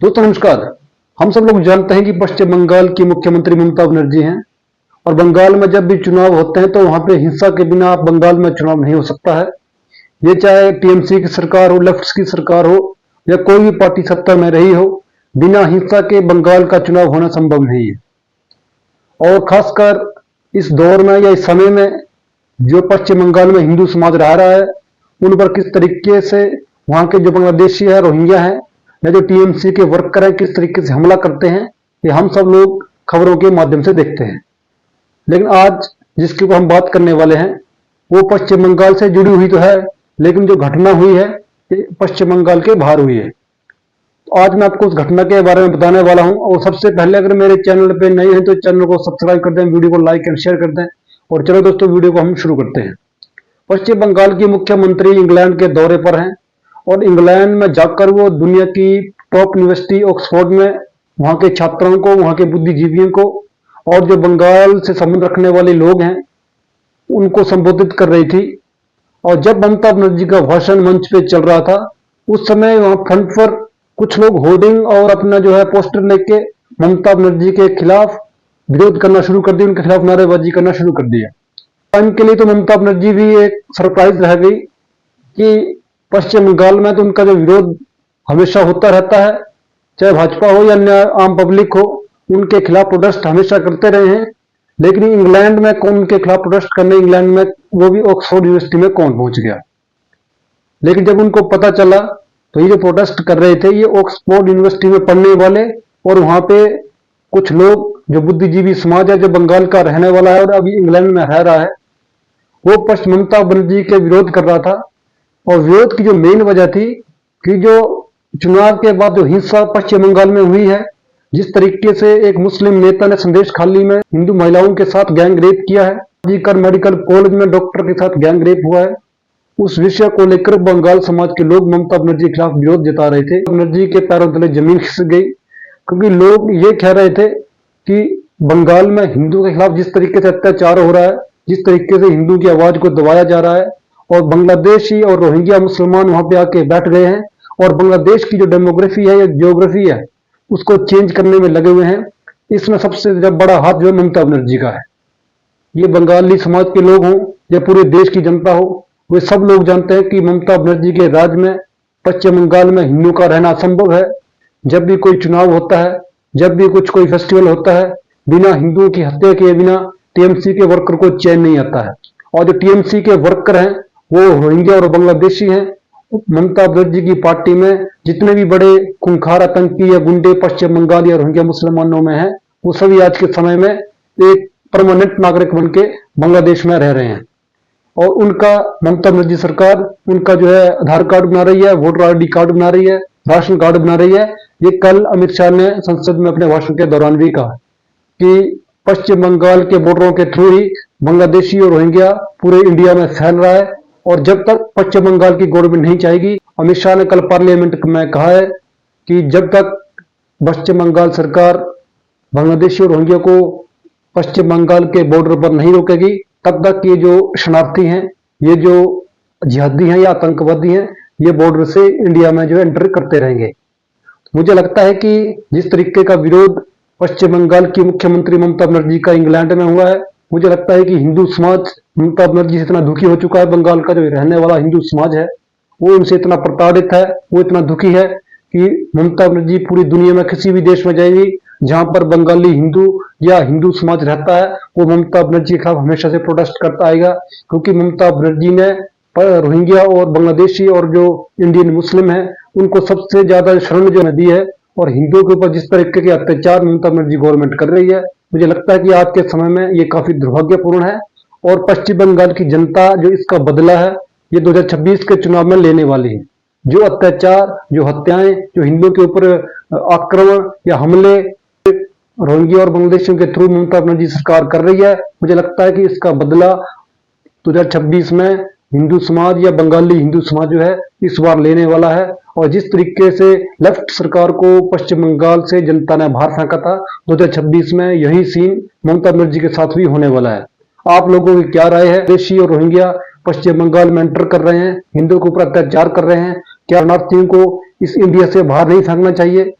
दोस्तों नमस्कार। हम सब लोग जानते हैं कि पश्चिम बंगाल की मुख्यमंत्री ममता बनर्जी हैं और बंगाल में जब भी चुनाव होते हैं तो वहां पे हिंसा के बिना बंगाल में चुनाव नहीं हो सकता है। ये चाहे टीएमसी की सरकार हो, लेफ्ट की सरकार हो या कोई भी पार्टी सत्ता में रही हो, बिना हिंसा के बंगाल का चुनाव होना संभव नहीं है। और खासकर इस दौर में या इस समय में जो पश्चिम बंगाल में हिंदू समाज रह रहा है, उन पर किस तरीके से वहां के जो बांग्लादेशी है, रोहिंग्या है या जो टीएमसी के वर्कर हैं, किस तरीके से हमला करते हैं, ये हम सब लोग खबरों के माध्यम से देखते हैं। लेकिन आज जिसके ऊपर हम बात करने वाले हैं वो पश्चिम बंगाल से जुड़ी हुई तो है, लेकिन जो घटना हुई है ये पश्चिम बंगाल के बाहर हुई है। तो आज मैं आपको उस घटना के बारे में बताने वाला हूं। और सबसे पहले अगर मेरे चैनल पे नए हैं तो चैनल को सब्सक्राइब कर दें, वीडियो को लाइक एंड शेयर कर दें। और चलो दोस्तों, वीडियो को हम शुरू करते हैं। पश्चिम बंगाल की मुख्यमंत्री इंग्लैंड के दौरे पर हैं और इंग्लैंड में जाकर वो दुनिया की टॉप यूनिवर्सिटी ऑक्सफोर्ड में वहां के छात्रों को, वहां के बुद्धिजीवियों को और जो बंगाल से संबंध रखने वाले लोग हैं उनको संबोधित कर रही थी। और जब ममता बनर्जी का भाषण मंच पे चल रहा था, उस समय वहां फ्रंट पर कुछ लोग होर्डिंग और अपना जो है पोस्टर लेके ममता बनर्जी के खिलाफ विरोध करना शुरू कर दिया, उनके खिलाफ नारेबाजी करना शुरू कर दिया। टाइम के लिए तो ममता बनर्जी भी एक सरप्राइज रह गई कि पश्चिम बंगाल में तो उनका जो विरोध हमेशा होता रहता है, चाहे भाजपा हो या अन्य आम पब्लिक हो, उनके खिलाफ प्रोटेस्ट हमेशा करते रहे हैं। लेकिन इंग्लैंड में कौन उनके खिलाफ प्रोटेस्ट करने, इंग्लैंड में वो भी ऑक्सफोर्ड यूनिवर्सिटी में कौन पहुंच गया। लेकिन जब उनको पता चला तो ये जो प्रोटेस्ट कर रहे थे ये ऑक्सफोर्ड यूनिवर्सिटी में पढ़ने वाले और वहां पे कुछ लोग जो बुद्धिजीवी समाज है, जो बंगाल का रहने वाला है और अभी इंग्लैंड में रह रहा है, वो पश्चिम ममता बनर्जी के विरोध कर रहा था। और विरोध की जो मेन वजह थी कि जो चुनाव के बाद जो हिंसा पश्चिम बंगाल में हुई है, जिस तरीके से एक मुस्लिम नेता ने संदेश खाली में हिंदू महिलाओं के साथ गैंग रेप किया है, जीकर मेडिकल कॉलेज में डॉक्टर के साथ गैंग रेप हुआ है, उस विषय को लेकर बंगाल समाज के लोग ममता बनर्जी के खिलाफ विरोध जता रहे थे। बनर्जी के पैरों तले जमीन खिसक गई, क्योंकि लोग ये कह रहे थे कि बंगाल में हिंदू के खिलाफ जिस तरीके से अत्याचार हो रहा है, जिस तरीके से हिंदू की आवाज को दबाया जा रहा है, और बांग्लादेशी और रोहिंग्या मुसलमान वहां पे आके बैठ गए हैं और बांग्लादेश की जो डेमोग्राफी है या ज्योग्राफी है उसको चेंज करने में लगे हुए हैं। इसमें सबसे बड़ा हाथ जो है ममता बनर्जी का है। ये बंगाली समाज के लोग हों या पूरे देश की जनता हो, वे सब लोग जानते हैं कि ममता बनर्जी के राज में पश्चिम बंगाल में हिंदू का रहना असंभव है। जब भी कोई चुनाव होता है, जब भी कोई फेस्टिवल होता है, बिना हिंदुओं की हत्या किए बिना टीएमसी के वर्कर को चैन नहीं आता है। और जो टीएमसी के वर्कर हैं वो रोहिंग्या और बांग्लादेशी हैं। ममता बनर्जी की पार्टी में जितने भी बड़े खूंखार आतंकी या गुंडे पश्चिम बंगाल या रोहिंग्या मुसलमानों में हैं, वो सभी आज के समय में एक परमानेंट नागरिक बन के बांग्लादेश में रह रहे हैं। और उनका ममता बनर्जी सरकार उनका जो है आधार कार्ड बना रही है, वोटर आईडी कार्ड बना रही है, राशन कार्ड बना रही है। ये कल अमित शाह ने संसद में अपने भाषण के दौरान भी कहा कि पश्चिम बंगाल के वोटरों के थ्रू ही बांग्लादेशी और रोहिंग्या पूरे इंडिया में फैल रहा है। और जब तक पश्चिम बंगाल की गवर्नमेंट नहीं चाहेगी, अमित शाह ने कल पार्लियामेंट में कहा है कि जब तक पश्चिम बंगाल सरकार बांग्लादेशी और रोहिंग्या को पश्चिम बंगाल के बॉर्डर पर नहीं रोकेगी, तब तक ये जो शरणार्थी हैं, ये जो जिहादी हैं या आतंकवादी हैं, ये बॉर्डर से इंडिया में जो एंटर करते रहेंगे। मुझे लगता है कि जिस तरीके का विरोध पश्चिम बंगाल की मुख्यमंत्री ममता बनर्जी का इंग्लैंड में हुआ है, मुझे लगता है कि हिंदू समाज ममता बनर्जी से इतना दुखी हो चुका है। बंगाल का जो रहने वाला हिंदू समाज है वो उनसे इतना प्रताड़ित है, वो इतना दुखी है कि ममता बनर्जी पूरी दुनिया में किसी भी देश में जाएगी जहां पर बंगाली हिंदू या हिंदू समाज रहता है, वो ममता बनर्जी के खिलाफ हमेशा से प्रोटेस्ट करता आएगा। क्योंकि ममता बनर्जी ने रोहिंग्या और बांग्लादेशी और जो इंडियन मुस्लिम है उनको सबसे ज्यादा शरण जो दी है। और हिंदुओं के ऊपर जिस तरीके के अत्याचार ममता बनर्जी गवर्नमेंट कर रही है, मुझे लगता है कि आज के समय में ये काफी दुर्भाग्यपूर्ण है। और पश्चिम बंगाल की जनता जो इसका बदला है ये 2026 के चुनाव में लेने वाली है। जो अत्याचार, जो हत्याएं, जो हिंदुओं के ऊपर आक्रमण या हमले रोहिंग्या और बांग्लादेशियों के थ्रू ममता बनर्जी सरकार कर रही है, मुझे लगता है कि इसका बदला 2026 में हिंदू समाज या बंगाली हिंदू समाज जो है इस बार लेने वाला है। और जिस तरीके से लेफ्ट सरकार को पश्चिम बंगाल से जनता ने बाहर फेंका था, 2026 में यही सीन ममता बनर्जी के साथ भी होने वाला है। आप लोगों की क्या राय है? देशी और रोहिंग्या पश्चिम बंगाल में एंटर कर रहे हैं, हिंदुओं के ऊपर अत्याचार कर रहे हैं, क्या शरणार्थियों को इस इंडिया से बाहर नहीं फेंकना चाहिए?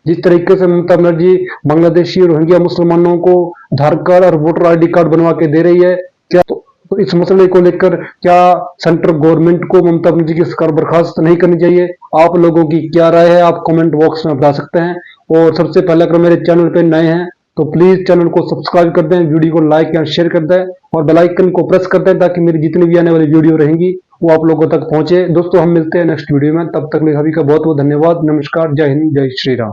जिस तरीके से ममता बनर्जी बांग्लादेशी रोहिंग्या मुसलमानों को आधार कार्ड और वोटर आईडी कार्ड बनवा के दे रही है, क्या तो इस मसले को लेकर क्या सेंट्रल गवर्नमेंट को ममता बनर्जी की सरकार बर्खास्त नहीं करनी चाहिए? आप लोगों की क्या राय है, आप कमेंट बॉक्स में बता सकते हैं। और सबसे पहले अगर मेरे चैनल पे नए हैं तो प्लीज चैनल को सब्सक्राइब कर दें, वीडियो को लाइक या शेयर कर दें और बेल आइकन को प्रेस कर दें ताकि मेरी जितनी भी आने वाली वीडियो रहेंगी वो आप लोगों तक पहुंचे। दोस्तों हम मिलते हैं नेक्स्ट वीडियो में, तब तक के लिए सभी का बहुत बहुत धन्यवाद। नमस्कार, जय हिंद, जय श्री राम।